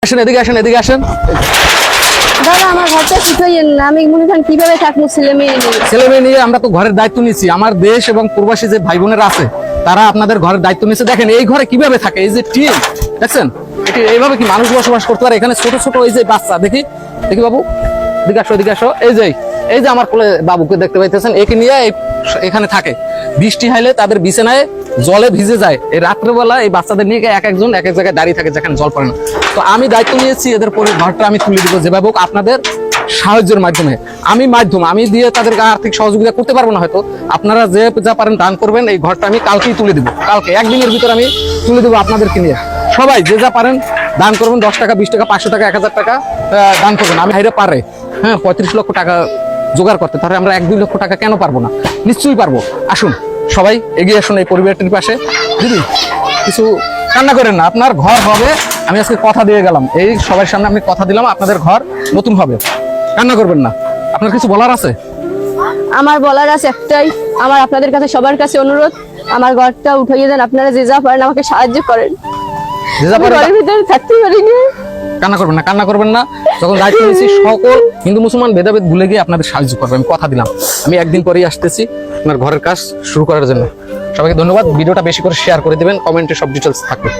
আসেন, এদিকে আসেন, এদিকে আসেন। দাদা আমার ঘরটা শিখাইয়েন না, আমি মনে করেন কিভাবে থাকবো ছেলে মেয়ে নিয়ে। ছেলে মেয়ে নিয়ে আমরা তো ঘরের দায়িত্ব নিচ্ছি। আমার দেশ এবং প্রবাসী যে ভাই বোনেরা আছে তারা আপনাদের ঘরের দায়িত্ব নিচ্ছে। দেখেন এই ঘরে কিভাবে থাকে, এই যে টিন দেখছেন, এটি এইভাবে কি মানুষ বসবাস করতে পারে? এখানে ছোট ছোট এই যে বাচ্চা, দেখি দেখি বাবু, এদিকে আসো, এদিকে আসো। এই যে আমার কোলে বাবুকে দেখতে পাইতেছেন, একে নিয়ে এখানে থাকে। বৃষ্টি হাইলে তাদের বিছানায় জলে ভিজে যায়। এই রাত্রেবেলা এই বাচ্চাদের নিয়ে এক একজন এক এক জায়গায় দাঁড়িয়ে থাকে যেখানে জল পড়ে না। তো আমি দায়িত্ব নিয়েছি এদের পরে ঘরটা আমি তুলে দিব যেভাবে হোক আপনাদের সাহায্যের মাধ্যমে। আমি দিয়ে তাদেরকে আর্থিক সহযোগিতা করতে পারবো না হয়তো, আপনারা যে যা পারেন দান করবেন। এই ঘরটা আমি কালকেই তুলে দিব, কালকে একদিনের ভিতর আমি তুলে দেবো আপনাদেরকে নিয়ে। সবাই যে যা পারেন দান করবেন, 10 টাকা 20 টাকা 500 টাকা 1000 টাকা দান করবেন। আমি হাইরে পারে 35 লক্ষ টাকা জোগাড় করতে, তাহলে আমরা 1-2 লক্ষ টাকা কেন পারবো না? নিশ্চয়ই পারবো। আসুন সবাই এগিয়ে আসুন এই পরিবারটির পাশে। দিদি কিছু কান্না করেন না, আপনার ঘর হবে। আমি আজকে কথা দিয়ে গেলাম, এই সবার সামনে আমি কথা দিলাম আপনাদের ঘর নতুন হবে। কান্না করবেন না। আপনার কিছু বলার আছে? আমার বলার আছে একটাই, আমার আপনাদের কাছে সবার কাছে অনুরোধ, আমার ঘরটা উঠাইয়ে দেন। আপনারা যে যা পারেন আমাকে সাহায্য করেন। যে যা পারেন। ঘরের ভিতরে থাকতে পারিনি। কান্না করবেন না, কান্না করবেন না। যখন দায়িত্ব নিয়েছি সকল হিন্দু মুসলমান ভেদাভেদ ভুলে গিয়ে আপনাদের সাহায্য করবে। আমি কথা দিলাম, আমি একদিন পরেই আসতেছি আপনার ঘরের কাজ শুরু করার জন্য। সবাইকে ধন্যবাদ। ভিডিওটা বেশি করে শেয়ার করে দিবেন, কমেন্টে সব ডিটেলস থাকবে।